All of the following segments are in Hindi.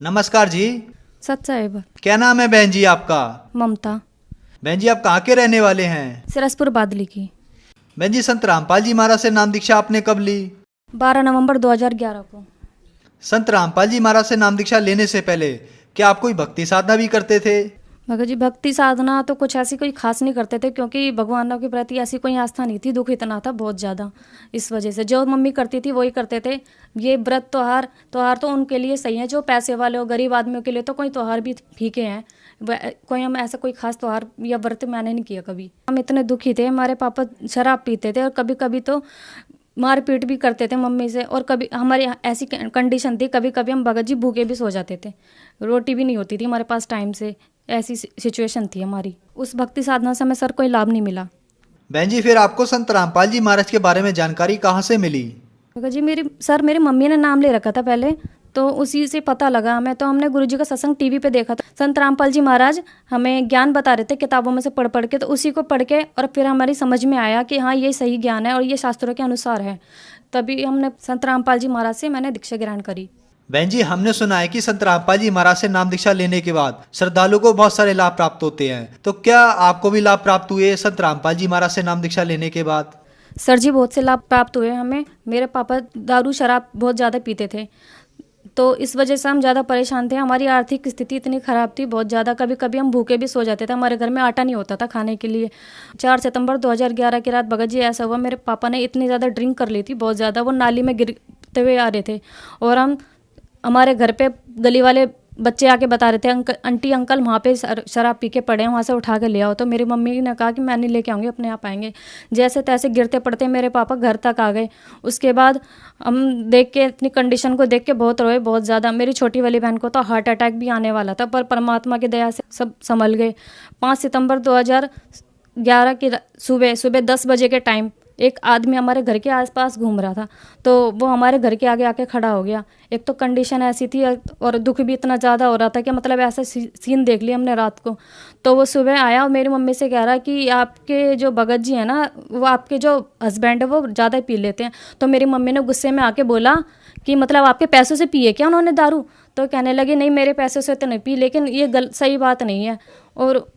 नमस्कार जी। सच साहिब। क्या नाम है बहन जी आपका? ममता। बहन जी आप कहाँ के रहने वाले हैं? सिरसपुर बादली की। बहन जी संत रामपाल जी महाराज से नाम दीक्षा आपने कब ली? 12 नवंबर 2011 को। संत रामपाल जी महाराज से नाम दीक्षा लेने से पहले क्या आप कोई भक्ति साधना भी करते थे? भगत जी भक्ति साधना तो कुछ ऐसी कोई खास नहीं करते थे, क्योंकि भगवानों के प्रति ऐसी कोई आस्था नहीं थी। दुख इतना था बहुत ज़्यादा, इस वजह से जो मम्मी करती थी वही करते थे। ये व्रत त्योहार त्योहार तो उनके लिए सही है जो पैसे वाले हो, गरीब आदमियों के लिए तो कोई त्योहार भी फीके हैं। कोई हम ऐसा कोई खास त्योहार या व्रत मैंने नहीं किया कभी। हम इतने दुखी थे, हमारे पापा शराब पीते थे और कभी कभी तो मारपीट भी करते थे मम्मी से। और कभी हमारी ऐसी कंडीशन थी, कभी कभी हम भगत जी भूखे भी सो जाते थे, रोटी भी नहीं होती थी हमारे पास टाइम से। ऐसी सिचुएशन थी हमारी। उस भक्ति साधना से हमें सर कोई लाभ नहीं मिला। बहन जी फिर आपको संत रामपाल जी महाराज के बारे में जानकारी कहाँ से मिली? भगत जी मेरी मम्मी ने नाम ले रखा था पहले, तो उसी से पता लगा हमें। तो हमने गुरुजी का सत्संग टीवी पे देखा था। संत रामपाल जी महाराज हमें ज्ञान बता रहे थे किताबों में से पढ़ पढ़ के, तो उसी को पढ़ के और फिर हमारी समझ में आया कि हाँ ये सही ज्ञान है और ये शास्त्रों के अनुसार है। तभी हमने संत रामपाल जी महाराज से मैंने दीक्षा ग्रहण करी। बहन जी हमने सुना है कि संत रामपाल जी महाराज से नाम दीक्षा लेने के बाद श्रद्धालु को बहुत सारे लाभ प्राप्त होते हैं, तो क्या आपको भी लाभ प्राप्त हुए संत रामपाल जी महाराज से नाम दीक्षा लेने के बाद? सर जी बहुत से लाभ प्राप्त हुए हमें। मेरे पापा दारू शराब बहुत ज़्यादा पीते थे, तो इस वजह से हम ज़्यादा परेशान थे। हमारी आर्थिक स्थिति इतनी ख़राब थी बहुत ज़्यादा, कभी कभी हम भूखे भी सो जाते थे। हमारे घर में आटा नहीं होता था खाने के लिए। 4 सितंबर 2011 की रात भगत जी ऐसा हुआ, मेरे पापा ने इतनी ज़्यादा ड्रिंक कर ली थी, बहुत ज़्यादा। वो नाली में गिरते हुए आ रहे थे और हमारे घर पे गली वाले बच्चे आके बता रहे थे, आंटी अंकल वहाँ पे शराब पी के पड़े हैं, वहाँ से उठा के ले आओ। तो मेरी मम्मी ने कहा कि मैं नहीं लेके आऊँगी, अपने आप आएंगे। जैसे तैसे गिरते पड़ते मेरे पापा घर तक आ गए। उसके बाद हम देख के अपनी कंडीशन को देख के बहुत रोए, बहुत ज़्यादा। मेरी छोटी वाली बहन को तो हार्ट अटैक भी आने वाला था, पर परमात्मा की दया से सब संभल गए। 5 सितंबर 2011 की सुबह 10 बजे के टाइम एक आदमी हमारे घर के आसपास घूम रहा था, तो वो हमारे घर के आगे आके खड़ा हो गया। एक तो कंडीशन ऐसी थी और दुख भी इतना ज़्यादा हो रहा था कि मतलब ऐसा सीन देख लिया हमने रात को। तो वो सुबह आया और मेरी मम्मी से कह रहा कि आपके जो भगत जी हैं ना, वो आपके जो हस्बैंड है वो ज़्यादा पी लेते हैं। तो मेरी मम्मी ने गुस्से में आके बोला कि मतलब आपके पैसों से पिए क्या उन्होंने दारू? तो कहने लगे नहीं मेरे पैसों से तो नहीं पी, लेकिन ये सही बात नहीं है। और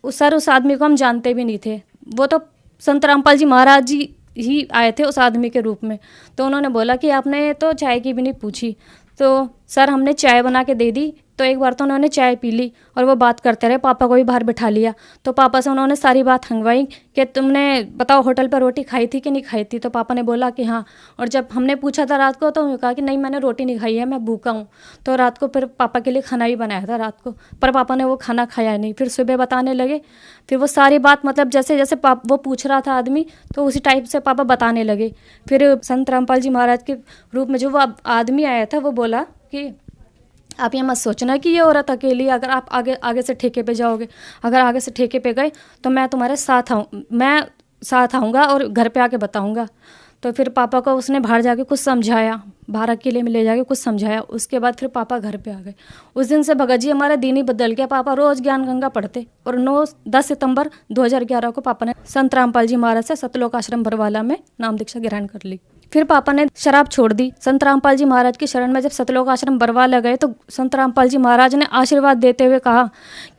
उस आदमी को हम जानते भी नहीं थे। वो तो संत रामपाल जी महाराज जी ही आए थे उस आदमी के रूप में। तो उन्होंने बोला कि आपने तो चाय की भी नहीं पूछी। तो सर हमने चाय बना के दे दी, तो एक बार तो उन्होंने चाय पी ली और वो बात करते रहे। पापा को भी बाहर बिठा लिया, तो पापा से उन्होंने सारी बात हंगवाई कि तुमने बताओ होटल पर रोटी खाई थी कि नहीं खाई थी? तो पापा ने बोला कि हाँ। और जब हमने पूछा था रात को, तो उन्होंने कहा कि नहीं मैंने रोटी नहीं खाई है, मैं भूखा हूँ। तो रात को फिर पापा के लिए खाना भी बनाया था रात को, पर पापा ने वो खाना खाया नहीं। फिर सुबह बताने लगे, फिर वो सारी बात मतलब जैसे जैसे वो पूछ रहा था आदमी, तो उसी टाइप से पापा बताने लगे। फिर संत रामपाल जी महाराज के रूप में जो वो आदमी आया था, वो बोला कि आप ये मत सोचना कि ये औरत अकेली, अगर आप आगे से ठेके पे जाओगे, अगर आगे से ठेके पे गए तो मैं तुम्हारे साथ आऊँगा और घर पे आके बताऊँगा। तो फिर पापा को उसने बाहर जाके कुछ समझाया, बाहर अकेले में ले जाके कुछ समझाया। उसके बाद फिर पापा घर पे आ गए। उस दिन से भगत जी हमारा दिन ही बदल गया। पापा रोज़ ज्ञान गंगा पढ़ते और 10 सितंबर 2011 को पापा ने संत रामपाल जी महाराज से सतलोक आश्रम बरवाला में नाम दीक्षा ग्रहण कर ली। फिर पापा ने शराब छोड़ दी। संत रामपाल जी महाराज की शरण में जब सतलोक आश्रम बरवाला गए, तो संत रामपाल जी महाराज ने आशीर्वाद देते हुए कहा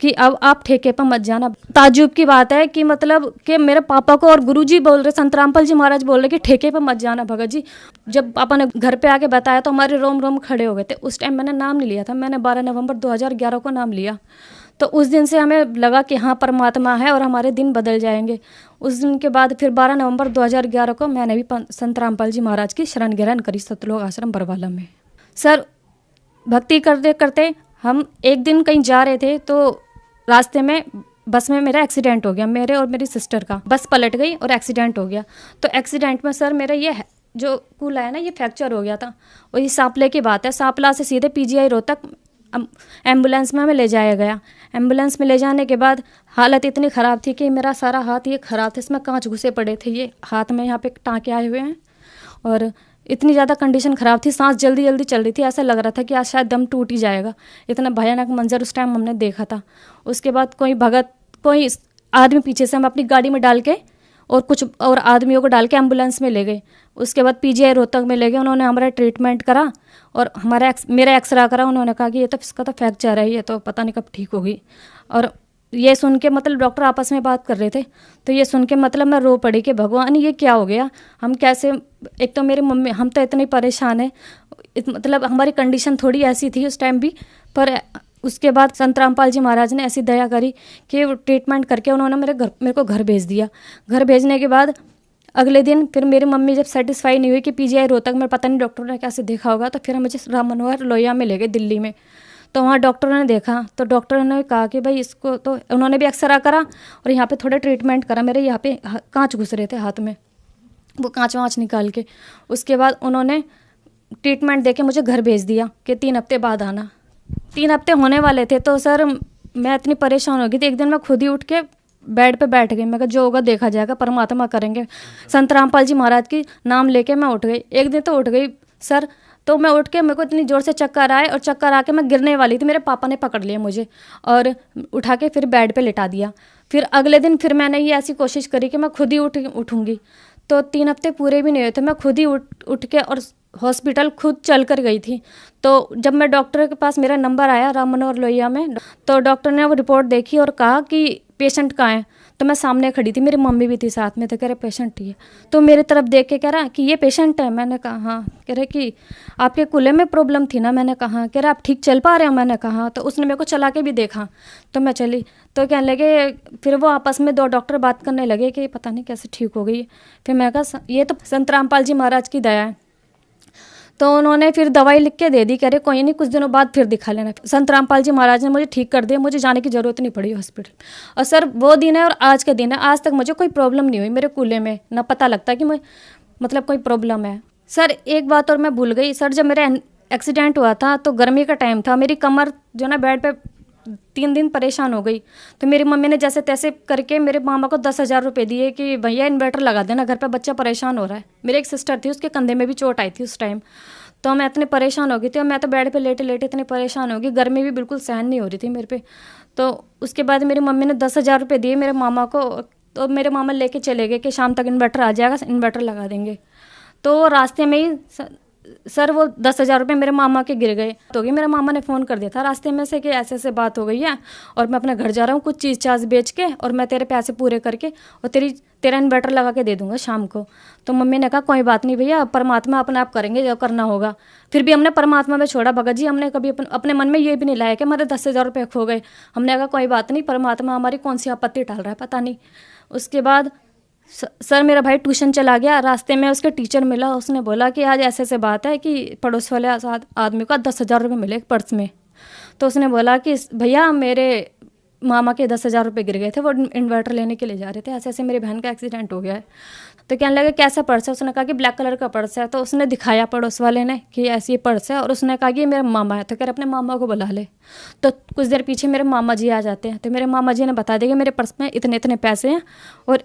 कि अब आप ठेके पर मत जाना। ताज्जुब की बात है कि मतलब कि मेरे पापा को और गुरुजी बोल रहे, संत रामपाल जी महाराज बोल रहे कि ठेके पर मत जाना भगत जी। जब पापा ने घर पे आके बताया तो हमारे रोम रोम खड़े हो गए थे। उस टाइम मैंने नाम नहीं लिया था, मैंने 12 नवंबर 2011 को नाम लिया। तो उस दिन से हमें लगा कि हाँ परमात्मा है और हमारे दिन बदल जाएंगे। उस दिन के बाद फिर 12 नवंबर 2011 को मैंने भी संत रामपाल जी महाराज की शरण ग्रहण करी सतलोक आश्रम बरवाला में। सर भक्ति करते करते हम एक दिन कहीं जा रहे थे, तो रास्ते में बस में मेरा एक्सीडेंट हो गया, मेरे और मेरी सिस्टर का। बस पलट गई और एक्सीडेंट हो गया। तो एक्सीडेंट में सर मेरा ये जो कूल्हा है ना, ये फ्रैक्चर हो गया था। और ये सांपले की बात है, सांपला से सीधे PGI रोहतक एम्बुलेंस में हमें ले जाया गया। एम्बुलेंस में ले जाने के बाद हालत इतनी ख़राब थी कि मेरा सारा हाथ ये ख़राब था, इसमें कांच घुसे पड़े थे। ये हाथ में यहाँ पे टाँके आए हुए हैं और इतनी ज़्यादा कंडीशन ख़राब थी, सांस जल्दी जल्दी चल रही थी। ऐसा लग रहा था कि आज शायद दम टूट ही जाएगा। इतना भयानक मंजर उस टाइम हमने देखा था। उसके बाद कोई आदमी पीछे से हम अपनी गाड़ी में डाल के और कुछ और आदमियों को डाल के एम्बुलेंस में ले गए। उसके बाद पीजीआई रोहतक में ले गए, उन्होंने हमारा ट्रीटमेंट करा और मेरा एक्सरा करा। उन्होंने कहा कि ये तो इसका तो फ्रैक्चर है, ये तो पता नहीं कब ठीक होगी। और ये सुन के मतलब डॉक्टर आपस में बात कर रहे थे, तो ये सुन के मतलब मैं रो पड़ी कि भगवान ये क्या हो गया, हम कैसे। एक तो मेरी मम्मी, हम तो इतने परेशान हैं, मतलब हमारी कंडीशन थोड़ी ऐसी थी उस टाइम भी, पर उसके बाद संत रामपाल जी महाराज ने ऐसी दया करी कि ट्रीटमेंट करके उन्होंने मेरे को घर भेज दिया। घर भेजने के बाद अगले दिन फिर मेरी मम्मी जब सेटिस्फाई नहीं हुई कि पीजीआई रोहतक में पता नहीं डॉक्टर ने कैसे देखा होगा, तो फिर मुझे राम मनोहर लोहिया में ले गए दिल्ली में। तो वहाँ डॉक्टरों ने देखा, तो डॉक्टरों ने कहा कि भाई इसको, तो उन्होंने भी एक्सरा करा और यहाँ पे थोड़ा ट्रीटमेंट करा। मेरे यहाँ पे कांच घुस रहे थे हाथ में, वो कांच वाँच निकाल के उसके बाद उन्होंने ट्रीटमेंट दे के मुझे घर भेज दिया कि 3 हफ्ते बाद आना। 3 हफ्ते होने वाले थे, तो सर मैं इतनी परेशान हो गई थी। एक दिन मैं खुद ही उठ के बेड पे बैठ गई, मैं कहा जो होगा देखा जाएगा, परमात्मा करेंगे। संत रामपाल जी महाराज की नाम लेके मैं उठ गई। एक दिन तो उठ गई सर, तो मैं उठ के मेरे को इतनी ज़ोर से चक्कर आए और चक्कर आके मैं गिरने वाली थी। मेरे पापा ने पकड़ लिया मुझे और उठा के फिर बेड पे लिटा दिया। फिर अगले दिन फिर मैंने ये ऐसी कोशिश करी कि मैं खुद ही उठूँगी। तो 3 हफ्ते पूरे भी नहीं हुए थे, मैं खुद ही उठ के और हॉस्पिटल खुद चल कर गई थी। तो जब मैं डॉक्टर के पास, मेरा नंबर आया राम मनोहर लोहिया में, तो डॉक्टर ने वो रिपोर्ट देखी और कहा कि पेशेंट कहाँ है। तो मैं सामने खड़ी थी, मेरी मम्मी भी थी साथ में, तो कह रहे पेशेंट ही है। तो मेरी तरफ देख के कह रहा कि ये पेशेंट है। मैंने कहा हाँ। कह रहे कि आपके कूल्हे में प्रॉब्लम थी ना। मैंने कहा हाँ। कह रहे आप ठीक चल पा रहे हो। मैंने कहा। तो उसने मेरे को चला के भी देखा, तो मैं चली। तो कहने लगे, फिर वो आपस में 2 डॉक्टर बात करने लगे कि पता नहीं कैसे ठीक हो गई। फिर मैं कहा ये तो संत रामपाल जी महाराज की दया है। तो उन्होंने फिर दवाई लिख के दे दी, कह रहे कोई नहीं, कुछ दिनों बाद फिर दिखा लेना। संत रामपाल जी महाराज ने मुझे ठीक कर दिया, मुझे जाने की ज़रूरत नहीं पड़ी हॉस्पिटल। और सर वो दिन है और आज का दिन है, आज तक मुझे कोई प्रॉब्लम नहीं हुई मेरे कूल्हे में, ना पता लगता कि मैं मतलब कोई प्रॉब्लम है। सर एक बात और मैं भूल गई सर, जब मेरा एक्सीडेंट हुआ था तो गर्मी का टाइम था, मेरी कमर जो ना बेड पे 3 दिन परेशान हो गई। तो मेरी मम्मी ने जैसे तैसे करके मेरे मामा को 10,000 रुपये दिए कि भैया इन्वर्टर लगा देना, घर पे बच्चा परेशान हो रहा है। मेरी एक सिस्टर थी, उसके कंधे में भी चोट आई थी उस टाइम। तो मैं इतनी परेशान हो गई थी और मैं तो बेड पे लेटे लेटे इतनी परेशान हो गई, गर्मी भी बिल्कुल सहन नहीं हो रही थी मेरे पे। तो उसके बाद मेरी मम्मी ने 10,000 रुपये दिए मेरे मामा को, तो मेरे मामा लेके चले गए कि शाम तक इन्वर्टर आ जाएगा, इन्वर्टर लगा देंगे। तो रास्ते में ही सर वो 10,000 रुपये मेरे मामा के गिर गए। तो मेरे मामा ने फ़ोन कर दिया था रास्ते में से कि ऐसे ऐसे बात हो गई है और मैं अपने घर जा रहा हूँ, कुछ चीज़ चाज बेच के और मैं तेरे पैसे पूरे करके और तेरा इन्वर्टर लगा के दे दूंगा शाम को। तो मम्मी ने कहा कोई बात नहीं भैया, परमात्मा अपने आप करेंगे जो करना होगा। फिर भी हमने परमात्मा में छोड़ा भगत जी, हमने कभी अपने मन में ये भी नहीं लाया कि मेरे 10,000 रुपये खो गए। हमने कहा कोई बात नहीं, परमात्मा हमारी कौन सी आपत्ति टाल रहा है पता नहीं। उसके बाद सर मेरा भाई ट्यूशन चला गया, रास्ते में उसके टीचर मिला, उसने बोला कि आज ऐसे ऐसे बात है कि पड़ोस वाले आदमी को 10,000 रुपये मिले पर्स में। तो उसने बोला कि भैया मेरे मामा के 10,000 रुपये गिर गए थे, वो इन्वर्टर लेने के लिए जा रहे थे, ऐसे ऐसे मेरी बहन का एक्सीडेंट हो गया है। तो कहने लगे कैसा पर्स है, उसने कहा कि ब्लैक कलर का पर्स है। तो उसने दिखाया पड़ोस वाले ने कि ऐसी ये पर्स है और उसने कहा कि ये मेरा मामा है। तो कह रहे अपने मामा को बुला ले। तो कुछ देर पीछे मेरे मामा जी आ जाते हैं, तो मेरे मामा जी ने बता दिया कि मेरे पर्स में इतने इतने पैसे हैं और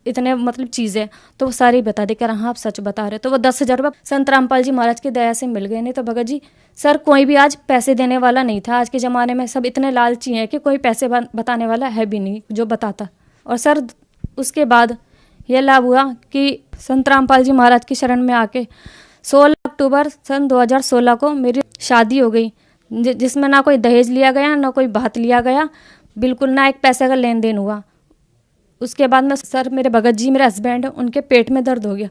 इतने मतलब चीज़ें, तो वो सारी बता दे। कह रहा हाँ आप सच बता रहे। तो वो 10,000 रुपये संत रामपाल जी महाराज की दया से मिल गए। नहीं तो भगत जी सर कोई भी आज पैसे देने वाला नहीं था। आज के ज़माने में सब इतने लालची हैं कि कोई पैसे बताने वाला है भी नहीं जो बताता। और सर उसके बाद यह लाभ हुआ कि संत रामपाल जी महाराज की शरण में आके 16 अक्टूबर सन 2016 को मेरी शादी हो गई, जिसमें ना कोई दहेज लिया गया, ना कोई बात लिया गया, बिल्कुल ना एक पैसे का लेन देन हुआ। उसके बाद में सर मेरे भगत जी मेरे हस्बैंड उनके पेट में दर्द हो गया,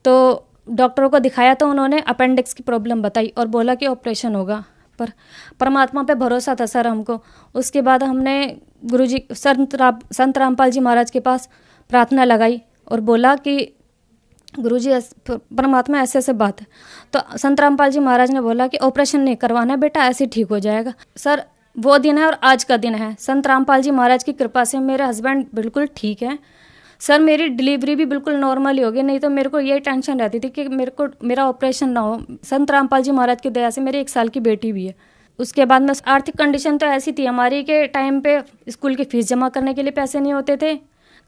तो डॉक्टरों को दिखाया तो उन्होंने अपेंडिक्स की प्रॉब्लम बताई और बोला कि ऑपरेशन होगा। पर परमात्मा पे भरोसा था सर हमको। उसके बाद हमने गुरुजी संत रामपाल जी महाराज के पास प्रार्थना लगाई और बोला कि गुरुजी परमात्मा ऐसे ऐसे बात है। तो संत रामपाल जी महाराज ने बोला कि ऑपरेशन नहीं करवाना बेटा, ऐसे ठीक हो जाएगा। सर वो दिन है और आज का दिन है। संत रामपाल जी महाराज की कृपा से मेरे हस्बैंड बिल्कुल ठीक है। सर मेरी डिलीवरी भी बिल्कुल नॉर्मल ही हो गई, नहीं तो मेरे को ये टेंशन रहती थी कि मेरा ऑपरेशन ना हो। संत रामपाल जी महाराज की दया से मेरी 1 साल की बेटी भी है। उसके बाद में आर्थिक कंडीशन तो ऐसी थी हमारी कि टाइम पे स्कूल की फ़ीस जमा करने के लिए पैसे नहीं होते थे,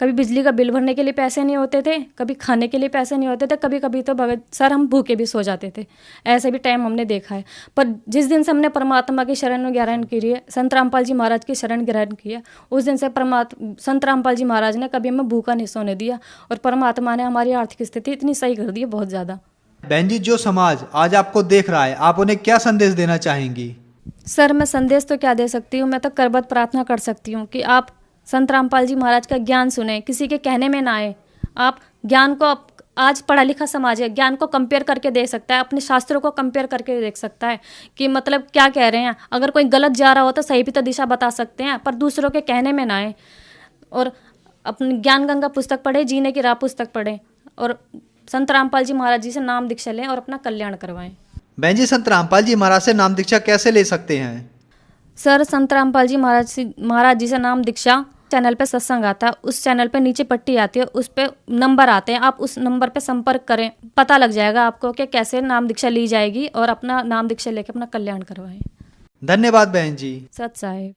कभी बिजली का बिल भरने के लिए पैसे नहीं होते थे, कभी खाने के लिए पैसे नहीं होते थे, कभी कभी तो सर हम भूखे भी सो जाते थे। ऐसे भी टाइम हमने देखा है। पर जिस दिन से हमने परमात्मा की शरण ग्रहण की है, संत रामपाल जी महाराज की शरण ग्रहण की है, उस दिन से संत रामपाल जी महाराज ने कभी हमें भूखा नहीं सोने दिया और परमात्मा ने हमारी आर्थिक स्थिति इतनी सही कर दी है, बहुत ज़्यादा। बहन जी, जो समाज आज आपको देख रहा है, आप उन्हें क्या संदेश देना चाहेंगी? सर मैं संदेश तो क्या दे सकती हूँ, मैं तो करबद्ध प्रार्थना कर सकती हूँ कि आप संत रामपाल जी महाराज का ज्ञान सुने, किसी के कहने में ना आए। आप ज्ञान को, आज पढ़ा लिखा समाज है, ज्ञान को कंपेयर करके देख सकता है, अपने शास्त्रों को कंपेयर करके देख सकता है कि मतलब क्या कह रहे हैं। अगर कोई गलत जा रहा हो तो सही भी तो दिशा बता सकते हैं, पर दूसरों के कहने में ना आए। और अपनी ज्ञान गंगा पुस्तक पढ़े, जीने की राह पुस्तक पढ़े और संत रामपाल जी महाराज जी से नाम दीक्षा लें और अपना कल्याण करवाएं। बहन जी, संत रामपाल जी महाराज से नाम दीक्षा कैसे ले सकते हैं? सर संत रामपाल जी महाराज जी से नाम दीक्षा चैनल पे सत्संग आता है, उस चैनल पे नीचे पट्टी आती है, उस पे नंबर आते हैं, आप उस नंबर पे संपर्क करें, पता लग जाएगा आपको कि कैसे नाम दीक्षा ली जाएगी और अपना नाम दीक्षा लेके अपना कल्याण करवाएं। धन्यवाद बहन जी। सत साहिब।